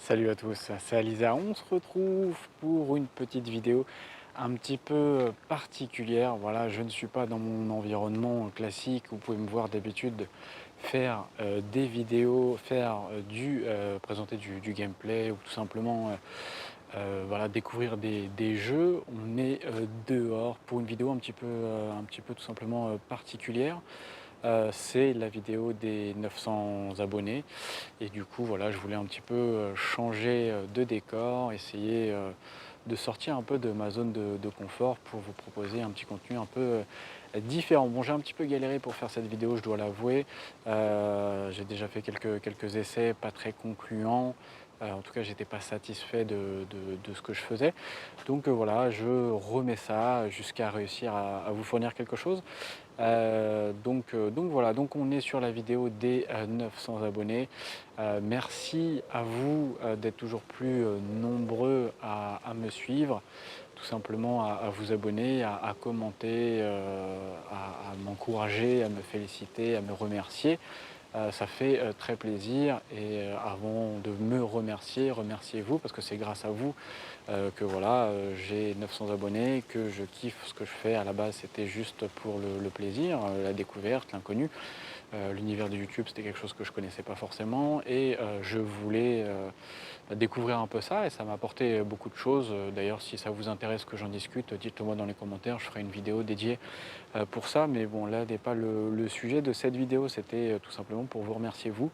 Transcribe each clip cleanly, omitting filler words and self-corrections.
Salut à tous, c'est Alisa. On se retrouve pour une petite vidéo un petit peu particulière. Voilà, je ne suis pas dans mon environnement classique. Vous pouvez me voir d'habitude faire des vidéos, faire présenter du gameplay ou tout simplement voilà, découvrir des jeux. On est dehors pour une vidéo un petit peu tout simplement particulière. C'est la vidéo des 900 abonnés et du coup voilà, je voulais un petit peu changer de décor, essayer de sortir un peu de ma zone de confort pour vous proposer un petit contenu un peu différent. Bon, j'ai un petit peu galéré pour faire cette vidéo, je dois l'avouer. J'ai déjà fait quelques essais pas très concluants. En tout cas, j'étais pas satisfait de ce que je faisais. Donc voilà, je remets ça jusqu'à réussir à vous fournir quelque chose. Donc voilà, donc on est sur la vidéo des 900 abonnés. Merci à vous d'être toujours plus nombreux à me suivre, tout simplement à vous abonner, à commenter, à m'encourager, à me féliciter, à me remercier. Ça fait très plaisir et avant de me remercier, remerciez-vous parce que c'est grâce à vous que voilà, j'ai 900 abonnés, que je kiffe ce que je fais. À la base, c'était juste pour le plaisir, la découverte, l'inconnu. L'univers de YouTube, c'était quelque chose que je connaissais pas forcément et je voulais découvrir un peu ça et ça m'a apporté beaucoup de choses. D'ailleurs, si ça vous intéresse que j'en discute, dites-le moi dans les commentaires, je ferai une vidéo dédiée pour ça. Mais bon, là n'est pas le sujet de cette vidéo, c'était tout simplement pour vous remercier vous.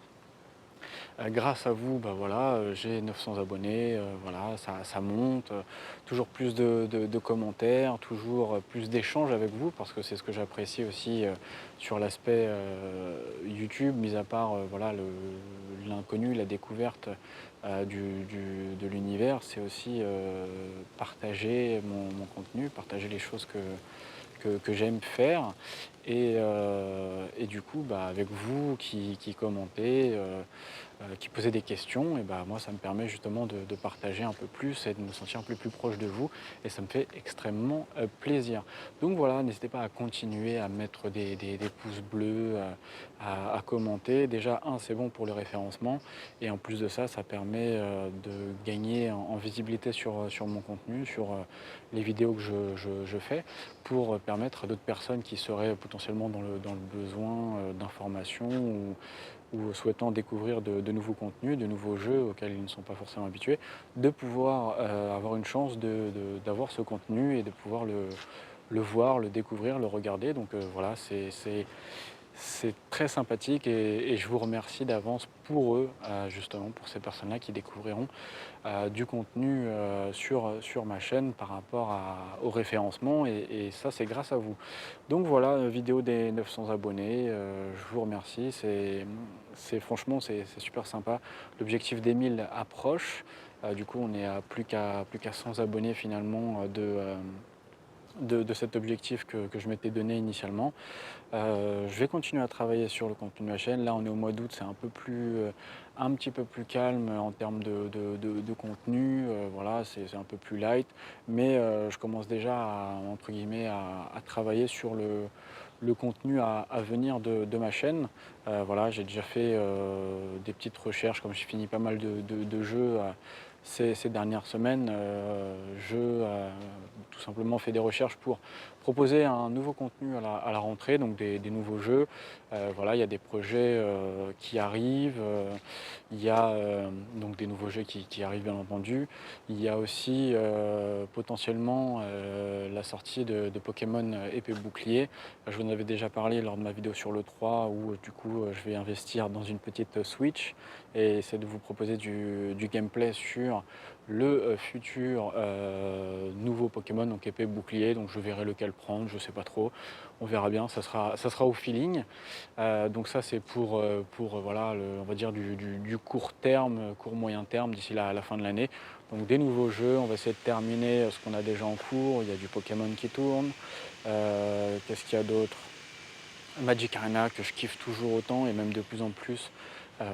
Grâce à vous, bah, voilà, j'ai 900 abonnés, voilà, ça monte, toujours plus de commentaires, toujours plus d'échanges avec vous parce que c'est ce que j'apprécie aussi, sur l'aspect, YouTube, mis à part, voilà, l'inconnu, la découverte, de l'univers. C'est aussi, partager mon contenu, partager les choses que j'aime faire et du coup, bah, avec vous qui commentez, qui posait des questions et bah, moi ça me permet justement de partager un peu plus et de me sentir un peu plus proche de vous et ça me fait extrêmement plaisir. Donc voilà, n'hésitez pas à continuer à mettre des pouces bleus, à commenter. Déjà, un, c'est bon pour le référencement et en plus de ça, ça permet de gagner en visibilité sur mon contenu, sur les vidéos que je fais pour permettre à d'autres personnes qui seraient potentiellement dans le besoin d'informations ou souhaitant découvrir de nouveaux contenus, de nouveaux jeux auxquels ils ne sont pas forcément habitués, de pouvoir avoir une chance d'avoir ce contenu et de pouvoir le voir, le découvrir, le regarder. Donc voilà, c'est très sympathique et je vous remercie d'avance pour eux, justement pour ces personnes-là qui découvriront du contenu sur ma chaîne par rapport au référencement et ça c'est grâce à vous. Donc voilà, vidéo des 900 abonnés, je vous remercie, c'est franchement c'est super sympa. L'objectif des 1000 approche, du coup on est à plus qu'à 100 abonnés finalement de cet objectif que je m'étais donné initialement. Je vais continuer à travailler sur le contenu de ma chaîne. Là, on est au mois d'août, c'est un petit peu plus calme en termes de contenu. Voilà, c'est un peu plus light. Mais je commence déjà entre guillemets, à travailler sur le contenu à venir de ma chaîne. Voilà, j'ai déjà fait des petites recherches, comme j'ai fini pas mal de jeux ces dernières semaines. Tout simplement fait des recherches pour proposer un nouveau contenu à la rentrée, donc des nouveaux jeux. Voilà, il y a des projets qui arrivent, il y a donc des nouveaux jeux qui arrivent bien entendu. Il y a aussi potentiellement la sortie de Pokémon épée bouclier. Je vous en avais déjà parlé lors de ma vidéo sur le 3 où du coup je vais investir dans une petite Switch et essayer de vous proposer du gameplay sur le futur nouveau Pokémon, donc épée bouclier. Donc je verrai lequel prendre, je sais pas trop. On verra bien, ça sera au feeling. Donc ça c'est pour voilà, on va dire du court terme, court moyen terme d'ici la fin de l'année. Donc des nouveaux jeux, on va essayer de terminer ce qu'on a déjà en cours. Il y a du Pokémon qui tourne. Qu'est-ce qu'il y a d'autre? Magic Arena que je kiffe toujours autant et même de plus en plus.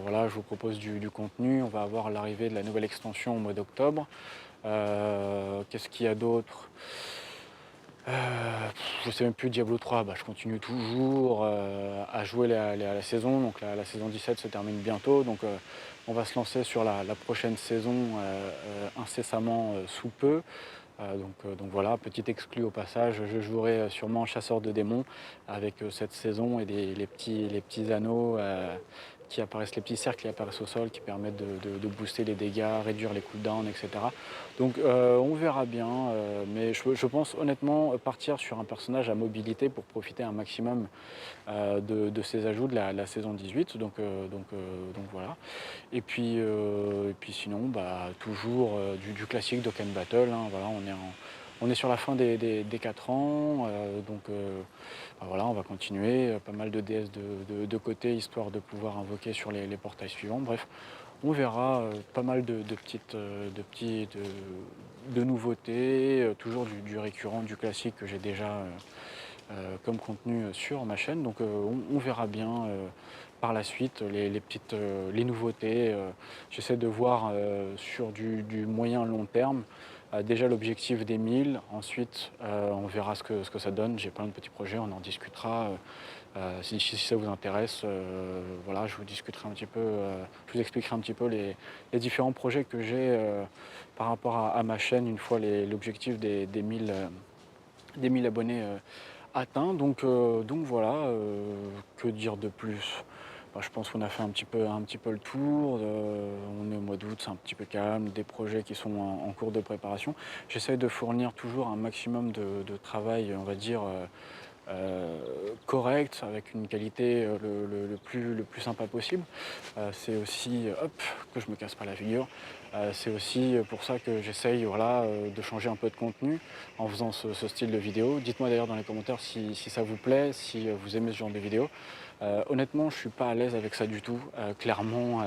Voilà, je vous propose du contenu. On va avoir l'arrivée de la nouvelle extension au mois d'octobre. Qu'est-ce qu'il y a d'autre? Je sais même plus, Diablo 3, bah, je continue toujours à jouer la saison. Donc la saison 17 se termine bientôt. Donc On va se lancer sur la prochaine saison incessamment sous peu. Donc voilà, petit exclu au passage, je jouerai sûrement chasseur de démons avec cette saison et les petits anneaux qui apparaissent, les petits cercles qui apparaissent au sol qui permettent de booster les dégâts, réduire les cooldowns, etc. Donc on verra bien, mais je pense honnêtement partir sur un personnage à mobilité pour profiter un maximum de ces ajouts de la saison 18. Donc voilà. Et puis sinon, bah, toujours du classique d'Oken Battle, hein, voilà, on est sur la fin des 4 ans, bah, voilà, on va continuer, pas mal de DS de côté, histoire de pouvoir invoquer sur les portails suivants. Bref, on verra pas mal de nouveautés, toujours du récurrent, du classique que j'ai déjà comme contenu sur ma chaîne. Donc on verra bien par la suite les nouveautés. J'essaie de voir sur du moyen long terme. Déjà l'objectif des 1000, ensuite on verra ce que ça donne. J'ai plein de petits projets, on en discutera. Si ça vous intéresse, voilà, je vous discuterai un petit peu, je vous expliquerai un petit peu les différents projets que j'ai par rapport à ma chaîne une fois l'objectif des 1000 abonnés atteint. Donc voilà, que dire de plus? Bah, je pense qu'on a fait un petit peu le tour. On est au mois d'août, c'est un petit peu calme, des projets qui sont en cours de préparation. J'essaie de fournir toujours un maximum de travail, on va dire, correct, avec une qualité le plus sympa possible. C'est aussi, hop, que je me casse pas la figure. C'est aussi pour ça que j'essaye, voilà, de changer un peu de contenu en faisant ce style de vidéo. Dites-moi d'ailleurs dans les commentaires si ça vous plaît, si vous aimez ce genre de vidéo. Honnêtement, je suis pas à l'aise avec ça du tout. Clairement,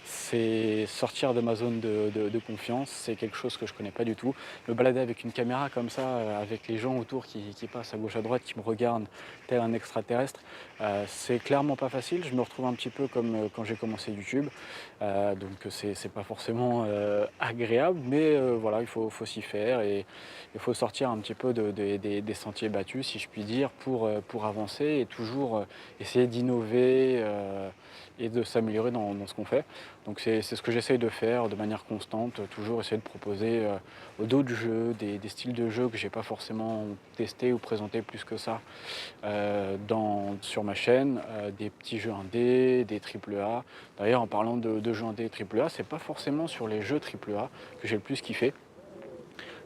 c'est sortir de ma zone de confiance. C'est quelque chose que je connais pas du tout. Me balader avec une caméra comme ça, avec les gens autour qui passent à gauche à droite, qui me regardent tel un extraterrestre, c'est clairement pas facile. Je me retrouve un petit peu comme quand j'ai commencé YouTube. Donc c'est pas forcément agréable, mais voilà, faut s'y faire et il faut sortir un petit peu des sentiers battus, si je puis dire, pour avancer et toujours essayer d'innover et de s'améliorer dans ce qu'on fait. Donc c'est ce que j'essaye de faire de manière constante, toujours essayer de proposer d'autres jeux, des styles de jeux que j'ai pas forcément testé ou présenté plus que ça sur ma chaîne, des petits jeux indés, des triple A. D'ailleurs, en parlant de jeux indés triple A, c'est pas forcément sur les jeux triple A que j'ai le plus kiffé.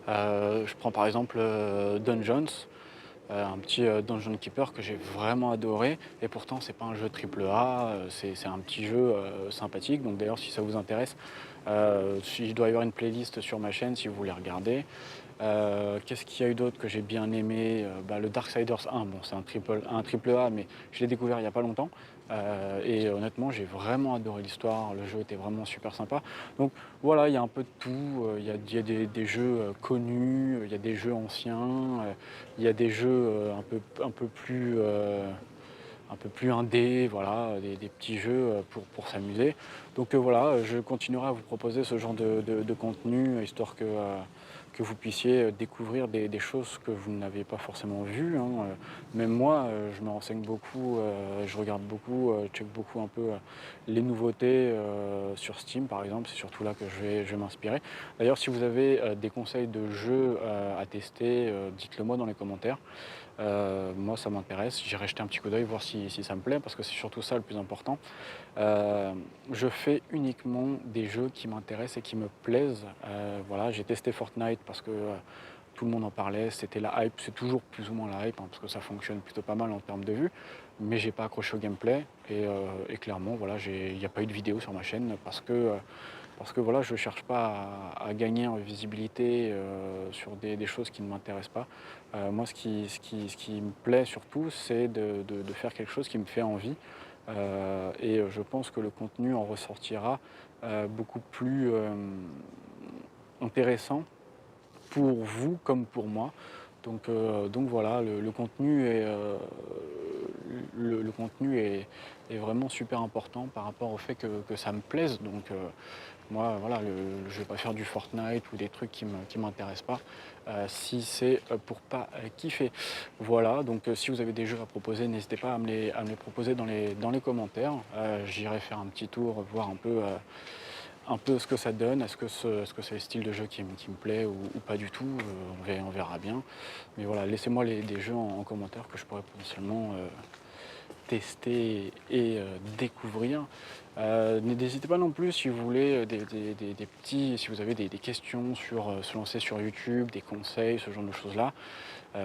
Je prends par exemple Dungeons, un petit Dungeon Keeper que j'ai vraiment adoré et pourtant c'est pas un jeu triple A, c'est un petit jeu sympathique. Donc d'ailleurs si ça vous intéresse, il doit y avoir une playlist sur ma chaîne si vous voulez regarder. Qu'est-ce qu'il y a eu d'autre que j'ai bien aimé? Bah, le Darksiders 1, bon c'est un triple A mais je l'ai découvert il n'y a pas longtemps. Et honnêtement j'ai vraiment adoré l'histoire, le jeu était vraiment super sympa. Donc voilà, il y a un peu de tout, il y a des jeux connus, il y a des jeux anciens, il y a des jeux un peu plus indés, voilà, des petits jeux pour s'amuser. Donc voilà, je continuerai à vous proposer ce genre de contenu, histoire que vous puissiez découvrir des choses que vous n'avez pas forcément vues, hein. Même moi, je me renseigne beaucoup, je regarde beaucoup, check beaucoup un peu les nouveautés sur Steam par exemple, c'est surtout là que je vais m'inspirer. D'ailleurs, si vous avez des conseils de jeux à tester, dites-le moi dans les commentaires. Moi, ça m'intéresse. J'irai jeter un petit coup d'œil, voir si ça me plaît, parce que c'est surtout ça le plus important. Je fais uniquement des jeux qui m'intéressent et qui me plaisent. Voilà, j'ai testé Fortnite parce que tout le monde en parlait, c'était la hype, c'est toujours plus ou moins la hype, hein, parce que ça fonctionne plutôt pas mal en termes de vues, mais j'ai pas accroché au gameplay et clairement, voilà, il n'y a pas eu de vidéo sur ma chaîne parce que voilà, je ne cherche pas à gagner en visibilité sur des choses qui ne m'intéressent pas. Moi, ce qui me plaît surtout, c'est de faire quelque chose qui me fait envie. Et je pense que le contenu en ressortira beaucoup plus intéressant pour vous comme pour moi. Donc voilà, le contenu le contenu est vraiment super important par rapport au fait que ça me plaise. Donc moi, voilà, je ne vais pas faire du Fortnite ou des trucs qui m'intéressent pas, si c'est pour pas kiffer. Voilà, donc si vous avez des jeux à proposer, n'hésitez pas à me les proposer dans les commentaires. J'irai faire un petit tour, voir un peu ce que ça donne. Est-ce que c'est le style de jeu qui me plaît ou pas du tout, on verra bien. Mais voilà, laissez-moi des jeux en commentaire que je pourrais potentiellement tester et découvrir. N'hésitez pas non plus si vous voulez des petits, si vous avez des questions sur se lancer sur YouTube, des conseils, ce genre de choses-là.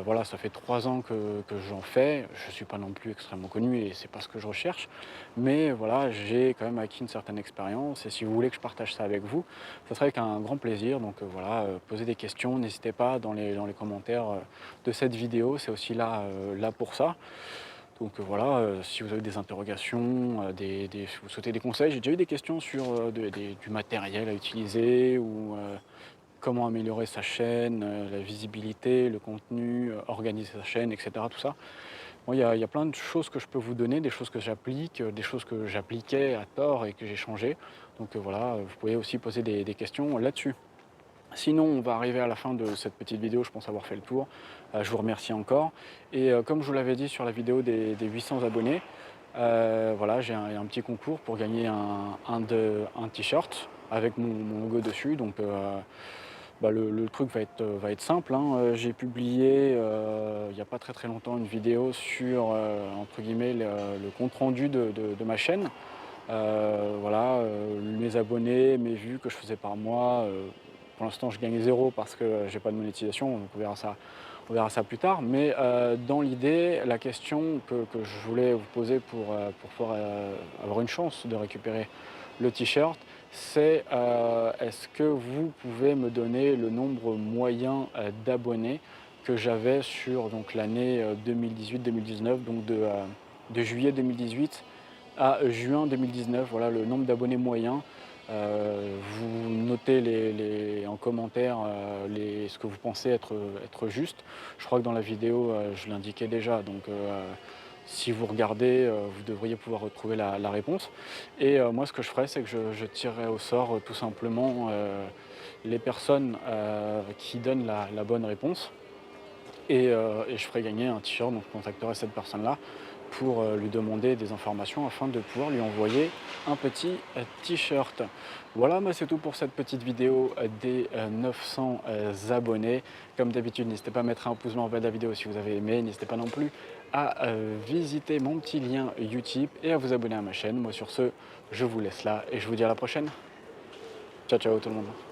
Voilà, ça fait 3 ans que j'en fais. Je ne suis pas non plus extrêmement connu et c'est pas ce que je recherche. Mais voilà, j'ai quand même acquis une certaine expérience et si vous voulez que je partage ça avec vous, ça serait avec un grand plaisir. Donc voilà, posez des questions, n'hésitez pas dans les commentaires de cette vidéo, c'est aussi là pour ça. Donc voilà, si vous avez des interrogations, si vous souhaitez des conseils, j'ai déjà eu des questions sur du matériel à utiliser ou comment améliorer sa chaîne, la visibilité, le contenu, organiser sa chaîne, et cetera, tout ça. Moi, il y a plein de choses que je peux vous donner, des choses que j'applique, des choses que j'appliquais à tort et que j'ai changé. Donc voilà, vous pouvez aussi poser des questions là-dessus. Sinon, on va arriver à la fin de cette petite vidéo, je pense avoir fait le tour. Je vous remercie encore et comme je vous l'avais dit sur la vidéo des 800 abonnés, voilà, j'ai un petit concours pour gagner un t-shirt avec mon logo dessus. Donc bah, le truc va être simple, hein. J'ai publié, il n'y a pas très longtemps une vidéo sur, entre guillemets, le compte rendu de ma chaîne. Voilà, mes abonnés, mes vues que je faisais par mois, pour l'instant je gagne zéro parce que j'ai pas de monétisation, donc on verra ça plus tard. Mais dans l'idée, la question que je voulais vous poser pour pouvoir avoir une chance de récupérer le t-shirt, c'est est-ce que vous pouvez me donner le nombre moyen d'abonnés que j'avais sur donc, l'année 2018-2019, donc de juillet 2018 à juin 2019, voilà le nombre d'abonnés moyen. Vous notez en commentaire ce que vous pensez être juste. Je crois que dans la vidéo, je l'indiquais déjà, donc si vous regardez, vous devriez pouvoir retrouver la réponse. Et moi, ce que je ferais, c'est que je tirerais au sort tout simplement les personnes qui donnent la bonne réponse. Et je ferai gagner un t-shirt, donc je contacterai cette personne-là pour lui demander des informations afin de pouvoir lui envoyer un petit t-shirt. Voilà, c'est tout pour cette petite vidéo des 900 abonnés. Comme d'habitude, n'hésitez pas à mettre un pouce bleu en bas de la vidéo si vous avez aimé. N'hésitez pas non plus à visiter mon petit lien YouTube et à vous abonner à ma chaîne. Moi sur ce, je vous laisse là et je vous dis à la prochaine. Ciao ciao tout le monde.